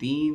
3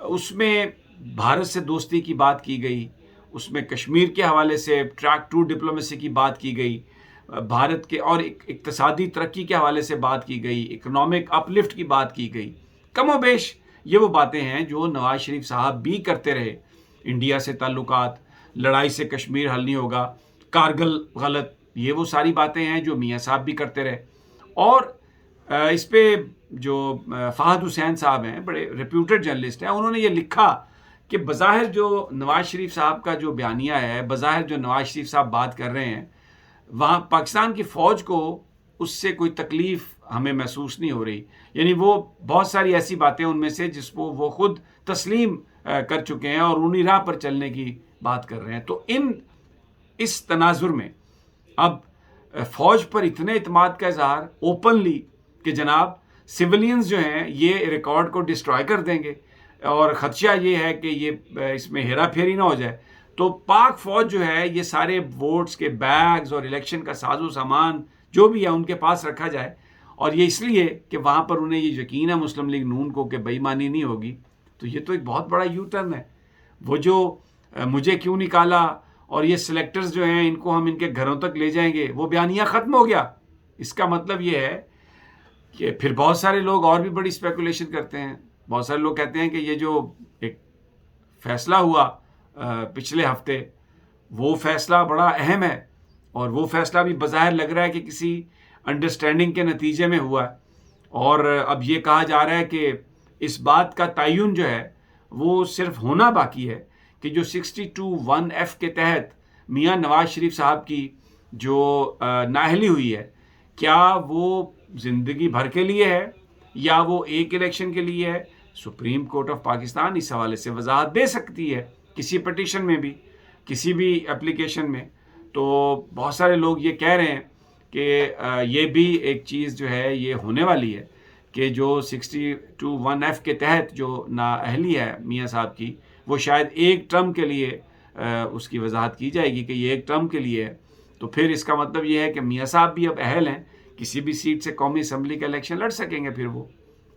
اس میں بھارت سے دوستی کی بات کی گئی، اس میں کشمیر کے حوالے سے ٹریک 2 ڈپلومیسی کی بات کی گئی، بھارت کے اور اقتصادی ترقی کے حوالے سے بات کی گئی، اکنامک اپ لفٹ کی بات کی گئی. کم و بیش یہ وہ باتیں ہیں جو نواز شریف صاحب بھی کرتے رہے. انڈیا سے تعلقات، لڑائی سے کشمیر حل نہیں ہوگا، کارگل غلط، یہ وہ ساری باتیں ہیں جو میاں صاحب بھی کرتے رہے. اور اس پہ جو فہد حسین صاحب ہیں، بڑے ریپیوٹڈ جرنلسٹ ہیں، انہوں نے یہ لکھا کہ بظاہر جو نواز شریف صاحب کا جو بیانیہ ہے، بظاہر جو نواز شریف صاحب بات کر رہے ہیں، وہاں پاکستان کی فوج کو اس سے کوئی تکلیف ہمیں محسوس نہیں ہو رہی. یعنی وہ بہت ساری ایسی باتیں ان میں سے جس کو وہ خود تسلیم کر چکے ہیں اور انہی راہ پر چلنے کی بات کر رہے ہیں. تو اس تناظر میں اب فوج پر اتنے اعتماد کا اظہار اوپنلی کہ جناب سولینز جو ہیں یہ ریکارڈ کو ڈسٹرائے کر دیں گے اور خدشہ یہ ہے کہ یہ اس میں ہیرا پھیری نہ ہو جائے. تو پاک فوج جو ہے یہ سارے ووٹس کے بیگز اور الیکشن کا ساز و سامان جو بھی ہے ان کے پاس رکھا جائے، اور یہ اس لیے کہ وہاں پر انہیں یہ یقین ہے مسلم لیگ نون کو کہ بے ایمانی نہیں ہوگی. تو یہ تو ایک بہت بڑا یو ٹرن ہے. وہ جو مجھے کیوں نکالا اور یہ سلیکٹرز جو ہیں ان کو ہم ان کے گھروں تک لے جائیں گے، وہ بیانیہ ختم ہو گیا. اس کا مطلب یہ ہے کہ پھر بہت سارے لوگ اور بھی بڑی اسپیکولیشن کرتے ہیں. بہت سارے لوگ کہتے ہیں کہ یہ جو ایک فیصلہ ہوا پچھلے ہفتے، وہ فیصلہ بڑا اہم ہے، اور وہ فیصلہ بھی بظاہر لگ رہا ہے کہ کسی انڈرسٹینڈنگ کے نتیجے میں ہوا ہے. اور اب یہ کہا جا رہا ہے کہ اس بات کا تعین جو ہے وہ صرف ہونا باقی ہے کہ جو 62(1)(f) کے تحت میاں نواز شریف صاحب کی جو نااہلی ہوئی ہے، کیا وہ زندگی بھر کے لیے ہے یا وہ ایک الیکشن کے لیے ہے. سپریم کورٹ آف پاکستان اس حوالے سے وضاحت دے سکتی ہے کسی پٹیشن میں بھی، کسی بھی اپلیکیشن میں. تو بہت سارے لوگ یہ کہہ رہے ہیں کہ یہ بھی ایک چیز جو ہے یہ ہونے والی ہے کہ جو 62(1)(f) کے تحت جو نااہلی ہے میاں صاحب کی، وہ شاید ایک ٹرم کے لیے اس کی وضاحت کی جائے گی کہ یہ ایک ٹرم کے لیے ہے. تو پھر اس کا مطلب یہ ہے کہ میاں صاحب بھی اب اہل ہیں، کسی بھی سیٹ سے قومی اسمبلی کا الیکشن لڑ سکیں گے. پھر وہ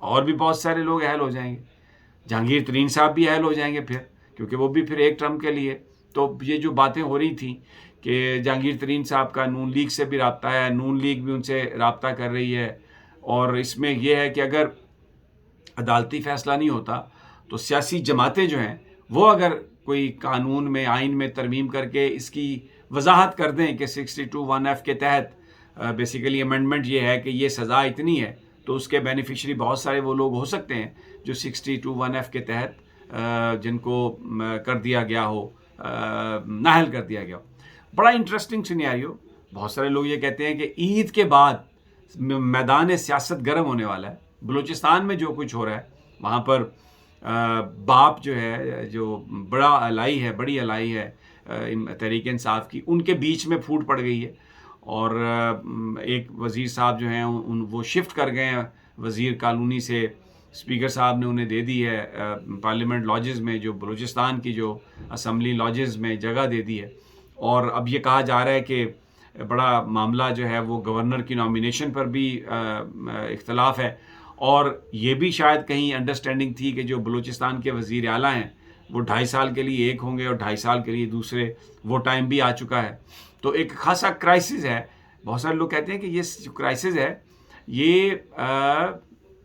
اور بھی بہت سارے لوگ اہل ہو جائیں گے. جہانگیر ترین صاحب بھی اہل ہو جائیں گے پھر، کیونکہ وہ بھی پھر ایک ٹرم کے لیے. تو یہ جو باتیں ہو رہی تھیں کہ جہانگیر ترین صاحب کا نون لیگ سے بھی رابطہ ہے، نون لیگ بھی ان سے رابطہ کر رہی ہے، اور اس میں یہ ہے کہ اگر عدالتی فیصلہ نہیں ہوتا تو سیاسی جماعتیں جو ہیں وہ اگر کوئی قانون میں، آئین میں ترمیم کر کے اس کی وضاحت کر دیں کہ 62(1)(f) کے تحت بیسیکلی امینڈمنٹ یہ ہے کہ یہ سزا اتنی ہے، تو اس کے بینیفیشری بہت سارے وہ لوگ ہو سکتے ہیں جو 62(1)(f) کے تحت جن کو کر دیا گیا ہو، نااہل کر دیا گیا ہو. بڑا انٹرسٹنگ سینیریو. بہت سارے لوگ یہ کہتے ہیں کہ عید کے بعد میدان سیاست گرم ہونے والا ہے. بلوچستان میں جو کچھ ہو رہا ہے وہاں پر باپ جو ہے، جو بڑا الائی ہے، بڑی الائی ہے تحریک انصاف کی، ان کے بیچ میں پھوٹ پڑ گئی ہے. اور ایک وزیر صاحب جو ہیں وہ شفٹ کر گئے ہیں وزیر کالونی سے. اسپیکر صاحب نے انہیں دے دی ہے پارلیمنٹ لاجز میں، جو بلوچستان کی جو اسمبلی لاجز میں جگہ دے دی ہے. اور اب یہ کہا جا رہا ہے کہ بڑا معاملہ جو ہے وہ گورنر کی نامینیشن پر بھی اختلاف ہے. اور یہ بھی شاید کہیں انڈرسٹینڈنگ تھی کہ جو بلوچستان کے وزیر اعلیٰ ہیں وہ 2.5 سال کے لیے ایک ہوں گے اور 2.5 سال کے لیے دوسرے. وہ ٹائم بھی آ چکا ہے. تو ایک خاصا کرائسس ہے. بہت سارے لوگ کہتے ہیں کہ یہ جو کرائسس ہے یہ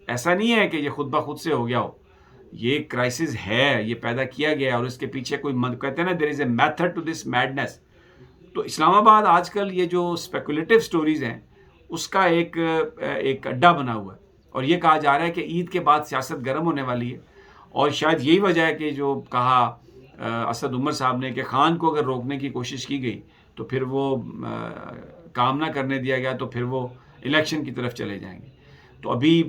ایسا نہیں ہے کہ یہ خود بخود سے ہو گیا ہو. یہ کرائسس ہے، یہ پیدا کیا گیا ہے، اور اس کے پیچھے کوئی کہتے ہیں نا there is a method to this madness. تو اسلام آباد آج کل یہ جو اسپیکولیٹو سٹوریز ہیں اس کا ایک اڈا بنا ہوا ہے. اور یہ کہا جا رہا ہے کہ عید کے بعد سیاست گرم ہونے والی ہے. اور شاید یہی وجہ ہے کہ جو کہا اسد عمر صاحب نے کہ خان کو اگر روکنے کی کوشش کی گئی تو پھر وہ کام نہ کرنے دیا گیا تو پھر وہ الیکشن کی طرف چلے جائیں گے. تو ابھی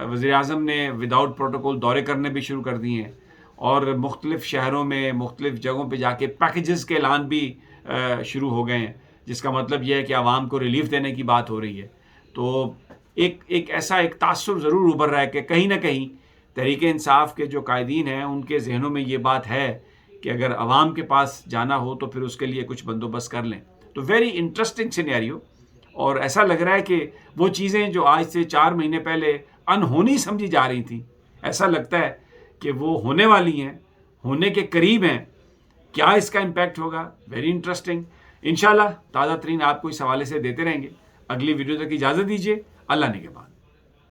وزیر اعظم نے وداؤٹ پروٹوکول دورے کرنے بھی شروع کر دیے ہیں، اور مختلف شہروں میں، مختلف جگہوں پہ جا کے پیکیجز کے اعلان بھی شروع ہو گئے ہیں، جس کا مطلب یہ ہے کہ عوام کو ریلیف دینے کی بات ہو رہی ہے. تو ایک ایسا ایک تاثر ضرور ابھر رہا ہے کہ کہیں نہ کہیں تحریک انصاف کے جو قائدین ہیں ان کے ذہنوں میں یہ بات ہے کہ اگر عوام کے پاس جانا ہو تو پھر اس کے لیے کچھ بندوبست کر لیں. تو ویری انٹرسٹنگ سینیریو. اور ایسا لگ رہا ہے کہ وہ چیزیں جو آج سے 4 مہینے پہلے انہونی سمجھی جا رہی تھیں، ایسا لگتا ہے کہ وہ ہونے والی ہیں، ہونے کے قریب ہیں. کیا اس کا امپیکٹ ہوگا؟ Very interesting. انشاءاللہ تازہ ترین آپ کو اس حوالے سے دیتے رہیں گے. اگلی ویڈیو تک اجازت دیجیے. اللہ نگہبان.